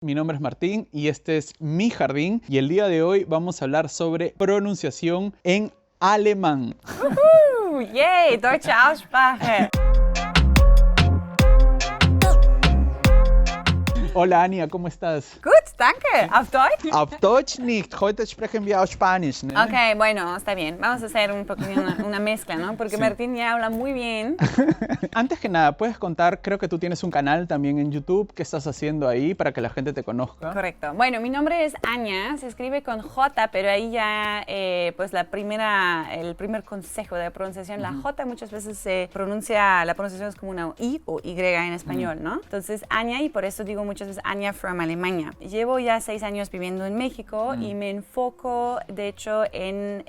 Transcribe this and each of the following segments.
Mi nombre es Martín y este es Mi Jardín y el día de hoy vamos a hablar sobre pronunciación en alemán. Yay, deutsche Aussprache. Hola Ania, ¿cómo estás? Gut, danke. Auf Deutsch? Auf Deutsch nicht, heute sprechen wir auf Spanisch, ¿no? Ok, bueno, está bien. Vamos a hacer un poquito una mezcla, ¿no? Porque Sí. Martín ya habla muy bien. Antes que nada, ¿puedes contar? Creo que tú tienes un canal también en YouTube. ¿Qué estás haciendo ahí para que la gente te conozca? Correcto. Bueno, mi nombre es Anya, se escribe con J, pero ahí ya, pues el primer consejo de pronunciación, la J muchas veces la pronunciación es como una I o Y en español, ¿no? Entonces, Anya, y por eso digo muchas veces Anya from Alemania. Llevo ya 6 años viviendo en México y me enfoco, de hecho, en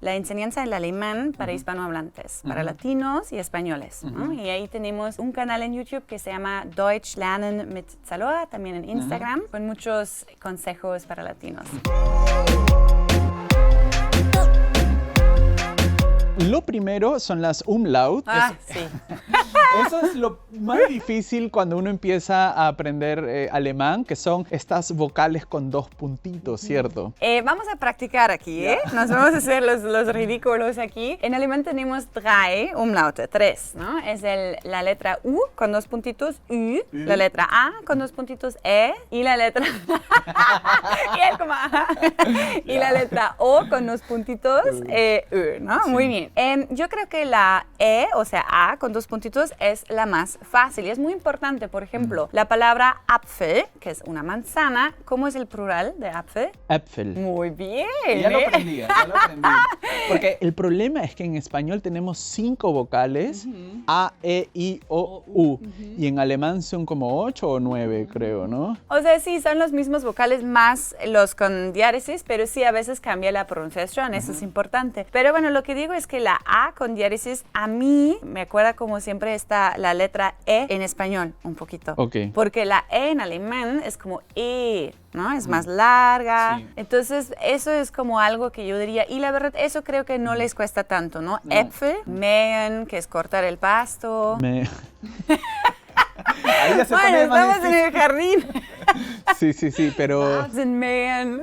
la enseñanza del alemán para hispanohablantes, para latinos y españoles, ¿no? Y ahí tenemos un canal en YouTube que se llama Deutsch Lernen mit Zaloa, también en Instagram, con muchos consejos para latinos. Lo primero son las umlaut. Sí. Eso es lo más difícil cuando uno empieza a aprender alemán, que son estas vocales con 2 puntitos, ¿cierto? Vamos a practicar aquí, ¿eh? Nos vamos a hacer los ridículos aquí. En alemán tenemos drei Umlaute, 3, ¿no? Es la letra U con 2 puntitos, Ü, la letra A con 2 puntitos, E, y la letra... y él como, ajá. Y la letra O con 2 puntitos, Ö, ¿no? Sí. Muy bien. Yo creo que la E, o sea, A con 2 puntitos, es la más fácil y es muy importante. Por ejemplo, la palabra Apfel, que es una manzana, ¿cómo es el plural de Apfel? Äpfel. Muy bien. Ya lo aprendí. Porque el problema es que en español tenemos 5 vocales, A, E, I, O, U. Y en alemán son como 8 o 9, creo, ¿no? O sea, sí, son los mismos vocales más los con diéresis, pero sí a veces cambia la pronunciación, eso es importante. Pero bueno, lo que digo es que la A con diéresis, a mí me acuerda como siempre está la letra E en español, un poquito. Ok. Porque la E en alemán es como E, ¿no? Es más larga. Sí. Entonces, eso es como algo que yo diría, y la verdad, eso creo que no les cuesta tanto, ¿no? No. Äpfel, mähen, que es cortar el pasto. Ahí ya se Bueno, pone más estamos en el jardín. Sí, pero... Rasenmähen.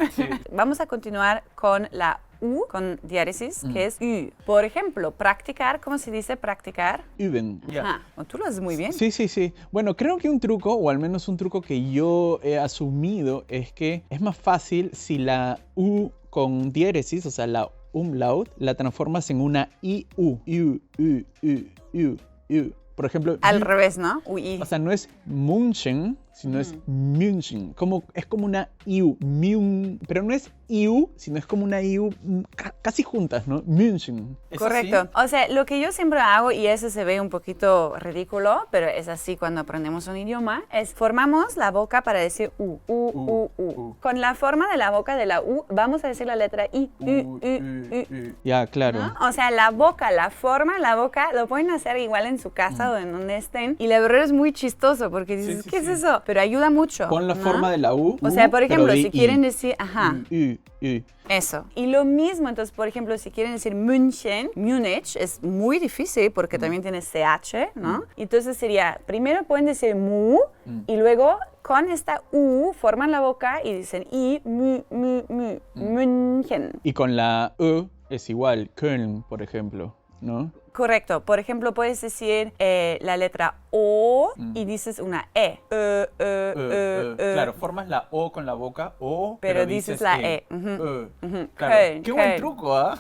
Vamos a continuar con la U con diéresis, que es Ü. Por ejemplo, practicar, ¿cómo se dice practicar? Üben. Ajá. Tú lo haces muy bien. Sí. Bueno, creo que un truco, o al menos un truco que yo he asumido, es que es más fácil si la U con diéresis, o sea, la umlaut, la transformas en una IU. U. Por ejemplo, Al revés, ¿no? UI. o sea, no es München, sino es München. Es como una IU, pero no es IU, sino es como una IU casi juntas, ¿no? München. ¿Es Correcto. así? O sea, lo que yo siempre hago, y eso se ve un poquito ridículo, pero es así cuando aprendemos un idioma, es formamos la boca para decir U. Con la forma de la boca de la U, vamos a decir la letra I. U. Ya, claro. ¿No? O sea, la boca, la forma, la boca, lo pueden hacer igual en su casa o en donde estén. Y la verdad es muy chistoso porque dices, Sí, ¿qué es sí. eso? Pero ayuda mucho. Con la ¿no? forma de la U. O sea, por pero ejemplo, de si I. quieren decir, ajá, U. eso. Y lo mismo, entonces, por ejemplo, si quieren decir München, Múnich, es muy difícil porque también tiene CH, ¿no? Entonces sería, primero pueden decir mu y luego con esta U forman la boca y dicen I, München. Y con la E es igual, Köln, por ejemplo, ¿no? Correcto. Por ejemplo, puedes decir la letra O y dices una E. Claro, formas la O con la boca, O, pero dices la E. Claro. Köln, Qué buen Köln. truco, ¿ah?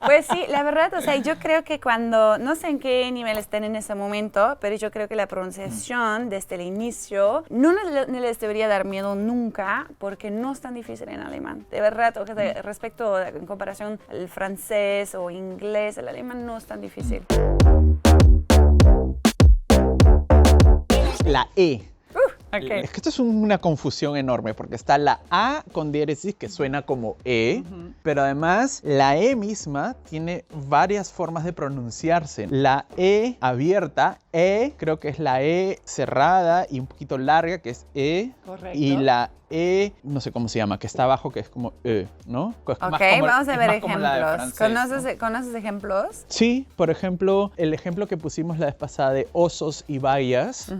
Pues sí, la verdad, o sea, yo creo que cuando, no sé en qué nivel estén en ese momento, pero yo creo que la pronunciación desde el inicio no les debería dar miedo nunca, porque no es tan difícil en alemán. De verdad, o sea, respecto, en comparación al francés o inglés, el alemán no es tan difícil. La E. Okay. Es que esto es una confusión enorme porque está la A con diéresis que suena como E, pero además la E misma tiene varias formas de pronunciarse. La E abierta, E, creo que es la E cerrada y un poquito larga que es E. Correcto. Y la E, no sé cómo se llama, que está abajo, que es como E, ¿no? Es Ok, más como- vamos a es ver más como la de ejemplos. francés, ¿no? ¿Conoces ejemplos? Sí, por ejemplo, el ejemplo que pusimos la vez pasada de osos y bayas.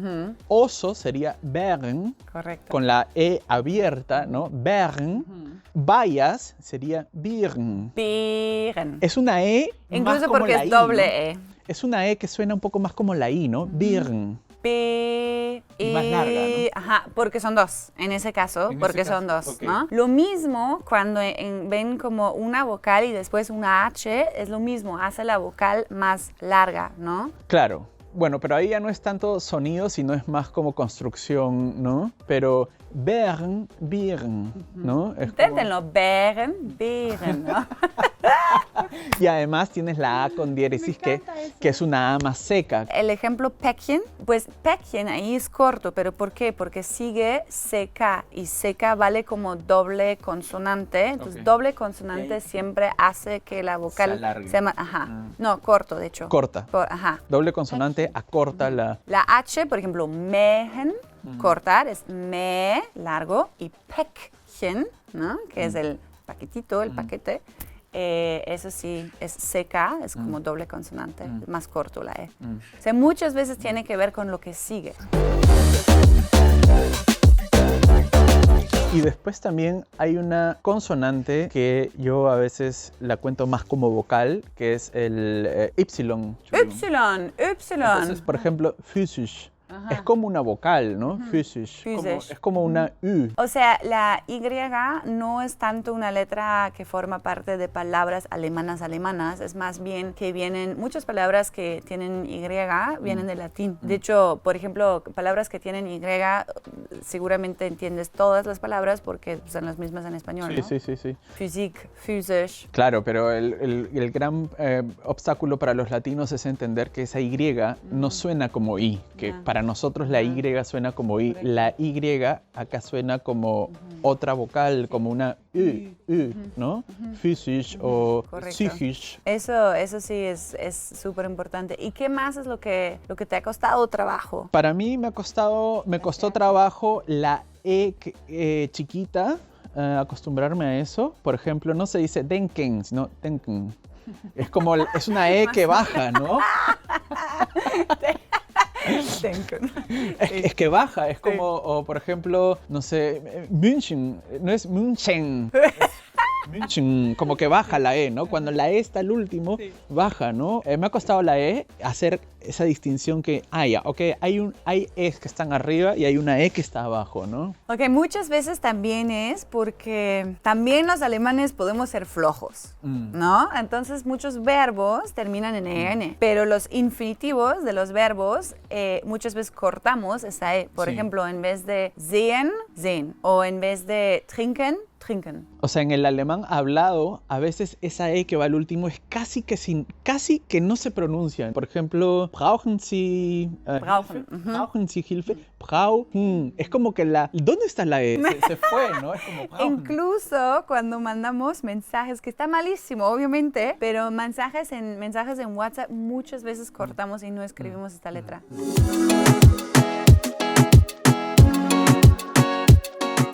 Oso sería bern, Correcto. con la E abierta, ¿no? Bern. Bayas sería birn. Birn. Es una E más Incluso como porque la es I, ¿no? doble E. Es una E que suena un poco más como la I, ¿no? Birn. P, Y más larga, ¿no? Ajá, porque son dos, en ese caso, En porque ese son caso, dos, ok. ¿no? Lo mismo cuando ven como una vocal y después una H, es lo mismo, hace la vocal más larga, ¿no? Claro. Bueno, pero ahí ya no es tanto sonido, sino es más como construcción, ¿no? Pero bern, birn, ¿no? Es como- Inténtenlo, Bären, ¿no? Y además tienes la A con diéresis que es una A más seca. El ejemplo Päckchen, pues Päckchen ahí es corto, pero ¿por qué? Porque sigue CK y CK vale como doble consonante, entonces Ok. doble consonante siempre hace que la vocal alargue. sea más, no, corto de hecho. Corta. Ajá. Doble consonante acorta la... La H, por ejemplo, mähen, cortar, es me, largo, y Päckchen, ¿no? Que es el paquetito, el paquete. Eso sí, es CK, es como doble consonante, más corto la E. O sea, muchas veces tiene que ver con lo que sigue. Y después también hay una consonante que yo a veces la cuento más como vocal, que es el Y. Entonces, Por ejemplo, physisch. Es como una vocal, ¿no? Physisch. Physisch. Es como una U. O sea, la Y no es tanto una letra que forma parte de palabras alemanas, es más bien que vienen, muchas palabras que tienen Y vienen del latín. De hecho, por ejemplo, palabras que tienen Y, seguramente entiendes todas las palabras porque son las mismas en español, ¿no? Sí. Physik, physisch. Claro, pero el gran obstáculo para los latinos es entender que esa Y no suena como I, que para nosotros la Y suena como I. La Y acá suena como otra vocal, como una U, ¿no? Physisch o Correcto. psychisch. Eso sí es súper importante. ¿Y qué más es lo que te ha costado trabajo? Para mí me costó trabajo la chiquita, acostumbrarme a eso. Por ejemplo, no se dice denken, sino denken. Es una E que baja, ¿no? Es que baja, es como, o por ejemplo, no sé, München, no es München. München, como que baja la E, ¿no? Cuando la E está al último, baja, ¿no? Me ha costado la E hacer esa distinción que, hay E's que están arriba y hay una E que está abajo, ¿no? Ok, muchas veces también es porque también los alemanes podemos ser flojos, ¿no? Entonces muchos verbos terminan en EN, pero los infinitivos de los verbos muchas veces cortamos esa E. Por ejemplo, en vez de sehen, sehen, o en vez de trinken, trinken. O sea, en el alemán hablado, a veces esa E que va al último es casi que no se pronuncia. Por ejemplo, brauchen Sie Brauchen. Hilfe? Brauchen Sie Hilfe? Brauchen. Es como que ¿dónde está la E? Se fue, ¿no? Es como brauchen. Incluso cuando mandamos mensajes, que está malísimo, obviamente, pero mensajes en WhatsApp muchas veces cortamos y no escribimos esta letra.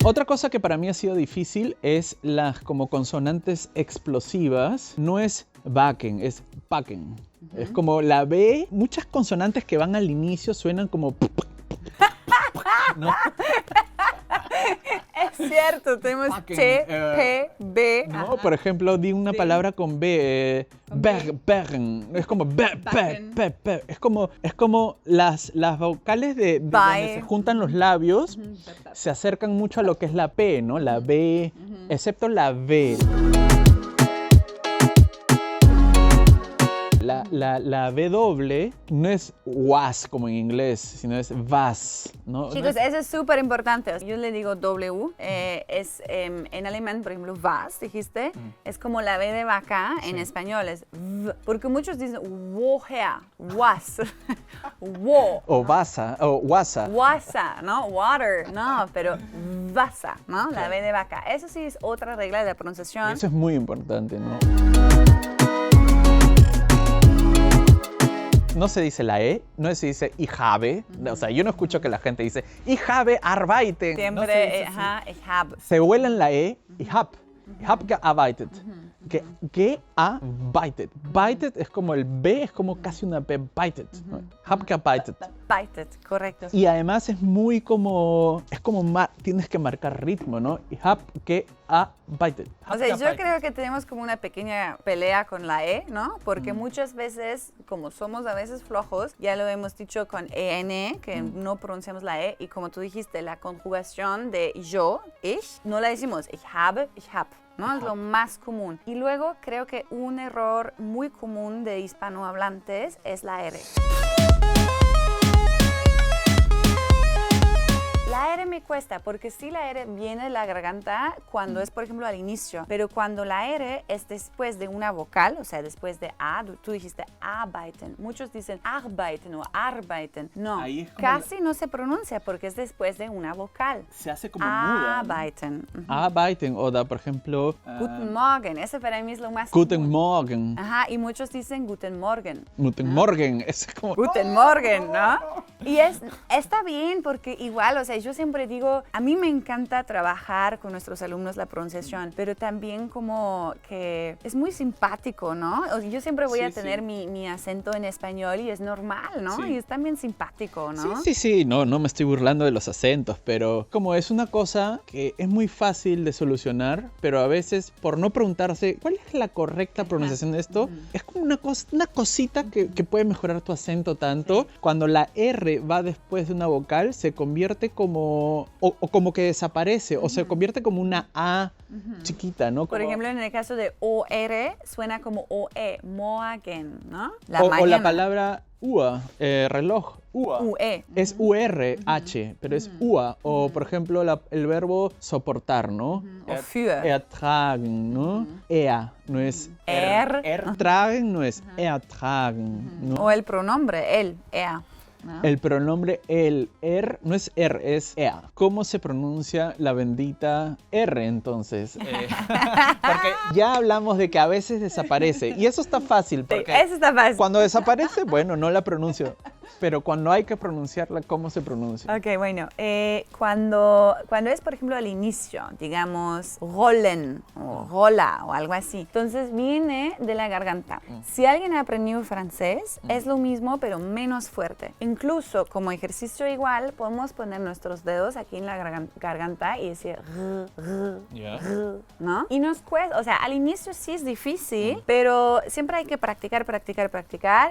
Otra cosa que para mí ha sido difícil es las como consonantes explosivas. No es backen, es packen. Es como la B, muchas consonantes que van al inicio suenan como... ¿no? Es cierto, tenemos Packen, T, P, B. ¿No? Por ejemplo, di una palabra con B, bergen. Es como es como las vocales de donde se juntan los labios se acercan mucho a lo que es la P, ¿no? La B, excepto la V. La B doble no es was como en inglés, sino es was, ¿no? Chicos, eso es súper importante. Yo le digo W, en alemán, por ejemplo, was, dijiste, es como la B de vaca, en español es v, porque muchos dicen woher, was, wo. O wasa, Wasa, ¿no? Water, no, pero vasa, ¿no? La B de vaca. Eso sí es otra regla de la pronunciación. Eso es muy importante, ¿no? no se dice la E, no se dice ich habe. O sea, yo no escucho que la gente dice ich habe arbeiten. Siempre, No se dice así. ajá, ich habe. Se vuelan la E, ich hab gearbeitet. Gearbeitet. Beitet es como el B, es como casi una B, beitet. ¿No? Hab gearbeitet. Beitet, correcto. Y además es muy como, tienes que marcar ritmo, ¿no? Ich hab gearbeitet. O sea, yo creo que tenemos como una pequeña pelea con la E, ¿no? Porque muchas veces, como somos a veces flojos, ya lo hemos dicho con EN, que no pronunciamos la E, y como tú dijiste, la conjugación de yo, ich, no la decimos ich habe, ich hab. ¿No? Es lo más común. Y luego creo que un error muy común de hispanohablantes es la R. La R me cuesta, porque sí la R viene de la garganta cuando es, por ejemplo, al inicio, pero cuando la R es después de una vocal, o sea, después de A, tú dijiste arbeiten, muchos dicen arbeiten o arbeiten, no, casi no se pronuncia porque es después de una vocal. Se hace como muda. Arbeiten. Arbeiten, o da, por ejemplo... Guten Morgen, ese para mí es lo más Guten común. Morgen. Ajá, y muchos dicen Guten Morgen. Guten Morgen, es como... Guten Morgen, ¿no? Y está bien porque igual, o sea, yo siempre digo, a mí me encanta trabajar con nuestros alumnos la pronunciación, pero también como que es muy simpático, ¿no? O sea, yo siempre voy a tener mi acento en español y es normal, ¿no? Sí. Y es también simpático, ¿no? Sí, no me estoy burlando de los acentos, pero como es una cosa que es muy fácil de solucionar, pero a veces por no preguntarse cuál es la correcta pronunciación de esto, es como una cosita que puede mejorar tu acento tanto. Sí. Cuando la R va después de una vocal, se convierte como o como que desaparece, o se convierte como una A chiquita, ¿no? Por ejemplo, en el caso de OR, suena como OE, Morgen, ¿no? O la palabra UA, reloj, UA. UE. Es URH, pero es UA. O, por ejemplo, el verbo soportar, ¿no? O für. Ertragen, ¿no? EA, no es ertragen, no es ertragen, ¿no? O el pronombre, él, ea. ¿No? El pronombre no es es ea. ¿Cómo se pronuncia la bendita R entonces? Porque ya hablamos de que a veces desaparece. Y eso está fácil. Porque sí, eso está fácil. Cuando desaparece, bueno, no la pronuncio. Pero cuando hay que pronunciarla, ¿cómo se pronuncia? Ok, bueno. Cuando es, por ejemplo, al inicio, digamos, rollen o rola o algo así, entonces viene de la garganta. Si alguien ha aprendido francés, es lo mismo, pero menos fuerte. Incluso, como ejercicio igual, podemos poner nuestros dedos aquí en la garganta y decir ¿no? Y nos cuesta, o sea, al inicio sí es difícil, pero siempre hay que practicar.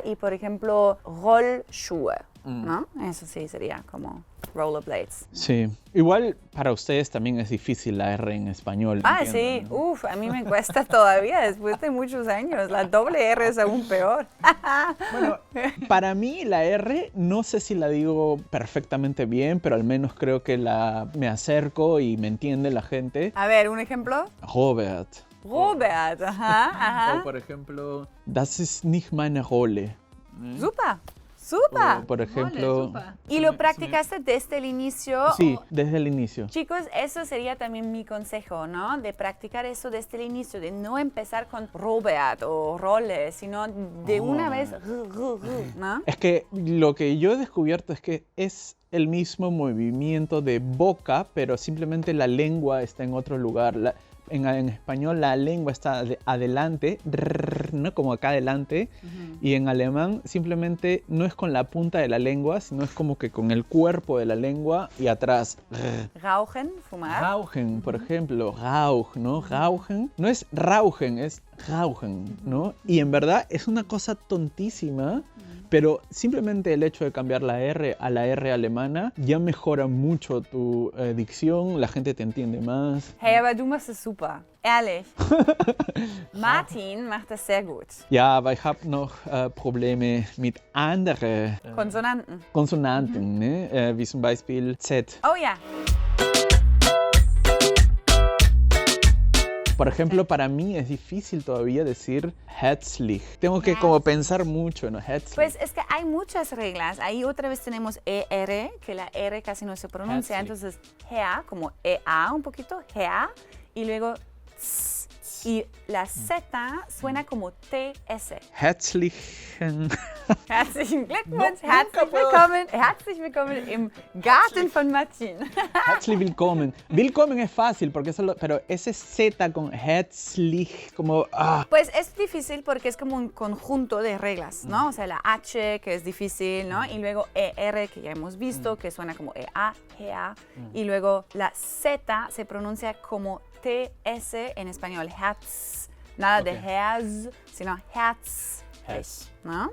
Y, por ejemplo, Rollschuhe, ¿no? Eso sí sería como rollerblades. Sí. Igual para ustedes también es difícil la R en español. Ah, entiendo, sí. ¿no? Uf, a mí me cuesta todavía después de muchos años. La doble R es aún peor. Bueno, para mí la R, no sé si la digo perfectamente bien, pero al menos creo que me acerco y me entiende la gente. A ver, ¿un ejemplo? Robert. Robert, ajá. O por ejemplo, das ist nicht meine Rolle. Super. O, por ejemplo... ¿Y lo practicaste desde el inicio? Sí, desde el inicio. Chicos, eso sería también mi consejo, ¿no? De practicar eso desde el inicio, de no empezar con Robert o Rolle, sino de una vez, ¿no? Es que lo que yo he descubierto es que es el mismo movimiento de boca, pero simplemente la lengua está en otro lugar. En español la lengua está adelante, ¿no? Como acá adelante, y en alemán simplemente no es con la punta de la lengua, sino es como que con el cuerpo de la lengua y atrás. Rauchen, fumar. Rauchen, por ejemplo, Rauch, ¿no? Rauchen, no es Rauchen, es Rauchen, ¿no? Y en verdad es una cosa tontísima, pero simplemente el hecho de cambiar la R a la R alemana ya mejora mucho tu dicción, la gente te entiende más. Hey, aber du machst es super. Ehrlich. Martin macht das sehr gut. Ja, aber ich habe noch Probleme mit anderen Konsonanten, ne? Wie zum Beispiel Z. Oh ja. Por ejemplo, para mí es difícil todavía decir herzlich. Tengo que como pensar mucho, ¿no? Herzlich. Pues es que hay muchas reglas. Ahí otra vez tenemos ER, que la R casi no se pronuncia. Herzlich. Entonces, Hea, como EA un poquito, Hea, y luego y la Z suena como TS. Herzlichen. Herzlichen Glückwunsch, No, herzlich willkommen im Garten von Martin. Herzlich willkommen. Willkommen es fácil, porque pero ese Z con herzlich, como... Pues es difícil porque es como un conjunto de reglas, ¿no? O sea, la H, que es difícil, ¿no? Y luego ER, que ya hemos visto, que suena como EA, GA. Y luego la Z se pronuncia como TS en español, Herz. Nada de Herz, sino Herz, ¿no?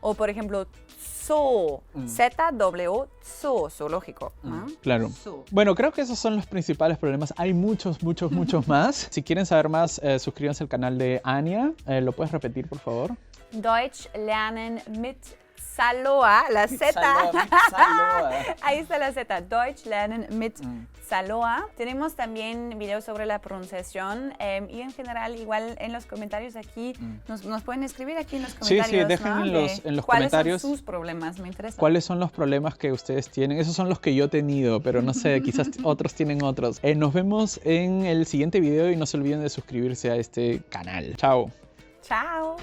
O por ejemplo, zoo, Z-W, zoo, zoológico, ¿no? Claro. Zoo. Bueno, creo que esos son los principales problemas. Hay muchos más. Si quieren saber más, suscríbanse al canal de Anya. ¿Lo puedes repetir, por favor? Deutsch lernen mit Saloa, la Z. Saloa. Ahí está la Z. Deutsch lernen mit Saloa. Tenemos también videos sobre la pronunciación y en general igual en los comentarios aquí nos pueden escribir aquí en los comentarios. Sí, dejen ¿no? en los ¿Cuáles comentarios son sus problemas? Me interesa. ¿Cuáles son los problemas que ustedes tienen? Esos son los que yo he tenido, pero no sé, quizás otros tienen otros. Nos vemos en el siguiente video y no se olviden de suscribirse a este canal. Chao. Chao.